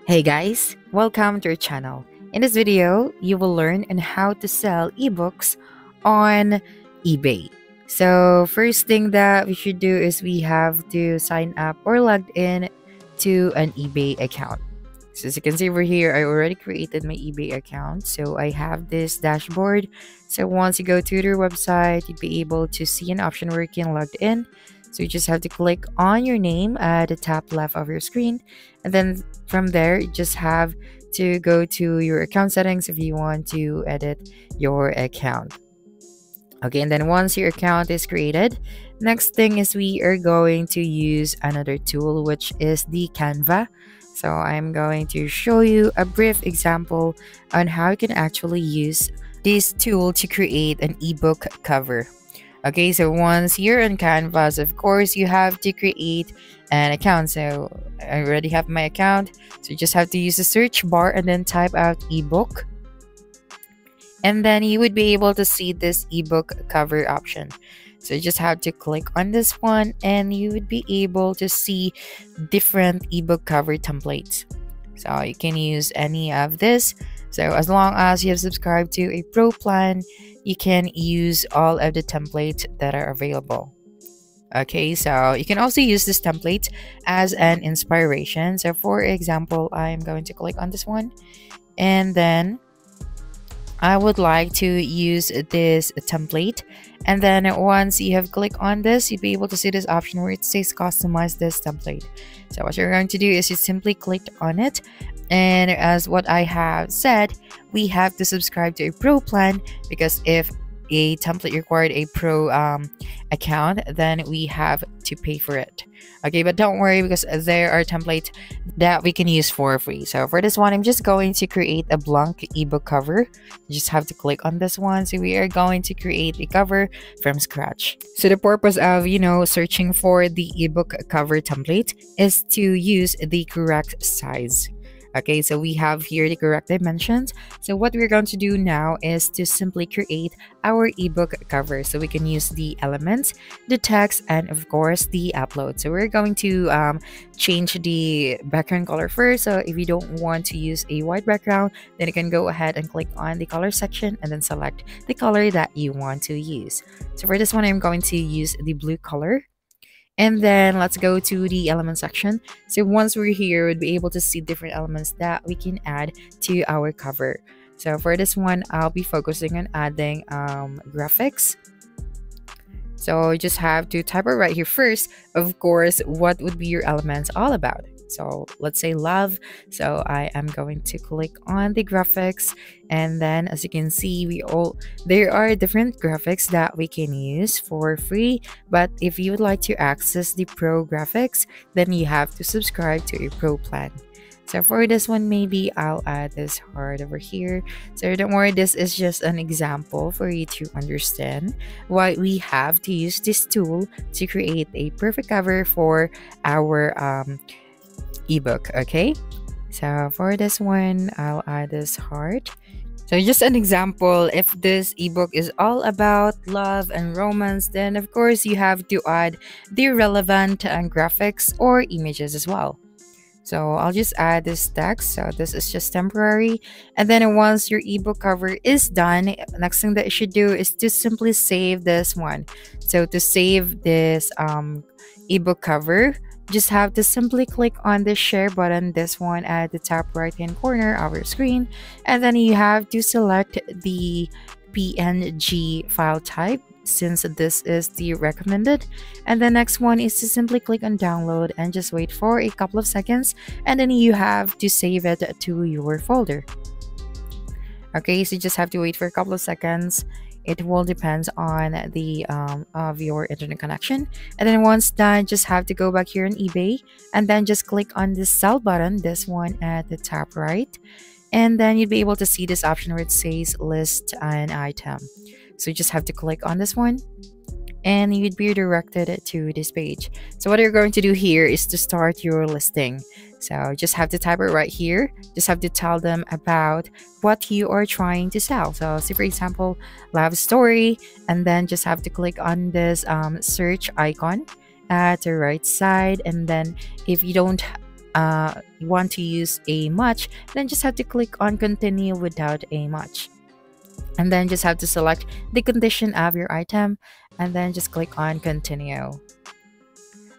Hey guys, welcome to our channel. In this video, you will learn on how to sell ebooks on eBay. So first thing that we should do is we have to sign up or log in to an eBay account. So as you can see over here, I already created my eBay account. So I have this dashboard. So once you go to their website, you'd be able to see an option where you can log in. So you just have to click on your name at the top left of your screen. And then from there, you just have to go to your account settings if you want to edit your account. Okay, and then once your account is created, next thing is we are going to use another tool, which is the Canva. So I'm going to show you a brief example on how you can actually use this tool to create an ebook cover. Okay, so once you're on Canvas, of course, you have to create an account. So I already have my account. So you just have to use the search bar and then type out ebook. And then you would be able to see this ebook cover option. So you just have to click on this one and you would be able to see different ebook cover templates. So you can use any of this. So as long as you have subscribed to a pro plan, you can use all of the templates that are available. Okay, so you can also use this template as an inspiration. So for example, I'm going to click on this one and then I would like to use this template. And then once you have clicked on this, you'll be able to see this option where it says customize this template. So what you're going to do is you simply click on it. And as what I have said, we have to subscribe to a pro plan, because if a template required a pro account, then we have to pay for it. Okay, but don't worry, because there are templates that we can use for free. So for this one, I'm just going to create a blank ebook cover. You just have to click on this one. So we are going to create a cover from scratch. So the purpose of searching for the ebook cover template is to use the correct size. Okay, so we have here the correct dimensions. So what we're going to do now is to simply create our ebook cover. So we can use the elements, the text, and of course the upload. So we're going to change the background color first. So if you don't want to use a white background, then you can go ahead and click on the color section and then select the color that you want to use. So for this one, I'm going to use the blue color. And then let's go to the element section. So once we're here, we'll be able to see different elements that we can add to our cover. So for this one, I'll be focusing on adding graphics. So you just have to type it right here first. Of course, what would be your elements all about? So let's say love. So I am going to click on the graphics, and then as you can see, there are different graphics that we can use for free. But if you would like to access the pro graphics, then you have to subscribe to a pro plan. So for this one, maybe I'll add this heart over here. So don't worry, this is just an example for you to understand why we have to use this tool to create a perfect cover for our ebook. Okay, so for this one, I'll add this heart. So just an example, if this ebook is all about love and romance, then of course you have to add the relevant graphics or images as well. So I'll just add this text. So this is just temporary. And then once your ebook cover is done, next thing that you should do is to simply save this one. So to save this ebook cover, just have to simply click on the share button, this one at the top right hand corner of your screen, and then you have to select the PNG file type, since this is the recommended. And the next one is to simply click on download and just wait for a couple of seconds, and then you have to save it to your folder. Okay, so you just have to wait for a couple of seconds. It will depend on the of your internet connection. And then once done, just have to go back here on eBay and then just click on this sell button, this one at the top right. And then you'll be able to see this option where it says list an item. So you just have to click on this one and you'd be redirected to this page. So what you're going to do here is to start your listing. So just have to type it right here. Just have to tell them about what you are trying to sell. So say for example, love story, and then just have to click on this search icon at the right side. And then if you don't you want to use a much, then just have to click on continue without a much. And then just have to select the condition of your item and then just click on continue.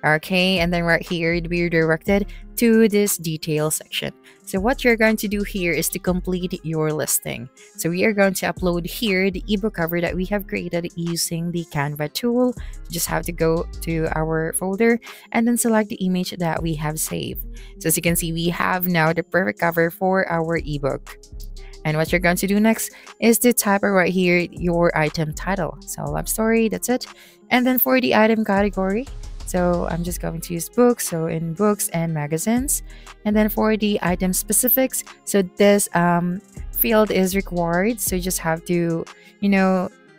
Okay, and then right here, we are directed to this detail section. So what you're going to do here is to complete your listing. So we are going to upload here the ebook cover that we have created using the Canva tool. Just have to go to our folder and then select the image that we have saved. So as you can see, we have now the perfect cover for our ebook. And what you're going to do next is to type right here your item title. So love story, that's it. And then for the item category, so I'm just going to use books, so in books and magazines. And then for the item specifics, so this field is required. So you just have to,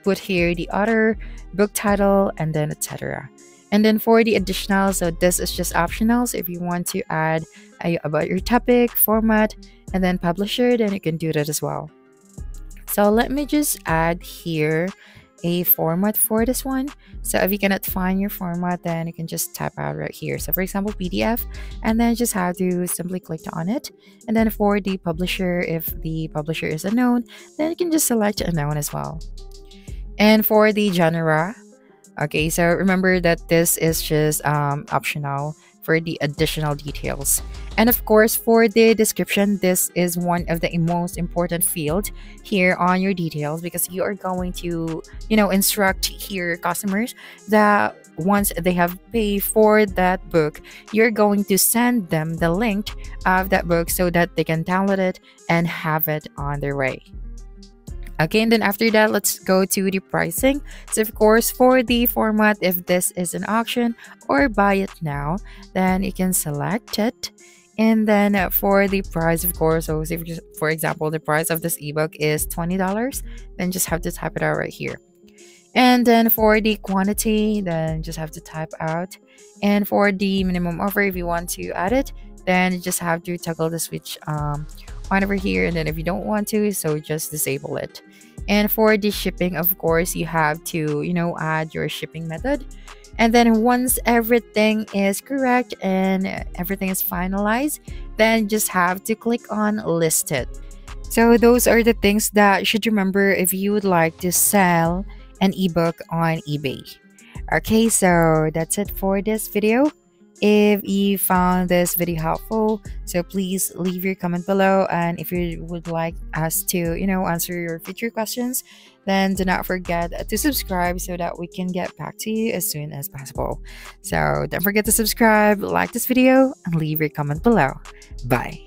put here the author, book title, and then etc. And then for the additional, so this is just optional. So if you want to add about your topic, format, and then publisher, then you can do that as well. So let me just add here a format for this one. So if you cannot find your format, then you can just type out right here. So for example, PDF, and then just have to simply click on it. And then for the publisher, if the publisher is unknown, then you can just select unknown as well. And for the genre, okay, so remember that this is just optional for the additional details. And of course, for the description, this is one of the most important field here on your details, because you are going to, instruct here customers that once they have paid for that book, you're going to send them the link of that book so that they can download it and have it on their way. Okay, and then after that, let's go to the pricing. So of course, for the format, if this is an auction or buy it now, then you can select it. And then for the price, of course, so if, for example, the price of this ebook is $20, then just have to type it out right here. And then for the quantity, then just have to type out. And for the minimum offer, if you want to add it, then you just have to toggle the switch on over here. And then if you don't want to, so just disable it. And for the shipping, of course, you have to, add your shipping method. And then once everything is correct and everything is finalized, then just have to click on list it. So those are the things that you should remember if you would like to sell an ebook on eBay. Okay, so that's it for this video. If you found this video helpful, so please leave your comment below. And if you would like us to, answer your future questions, then do not forget to subscribe so that we can get back to you as soon as possible. So don't forget to subscribe, like this video, and leave your comment below. Bye.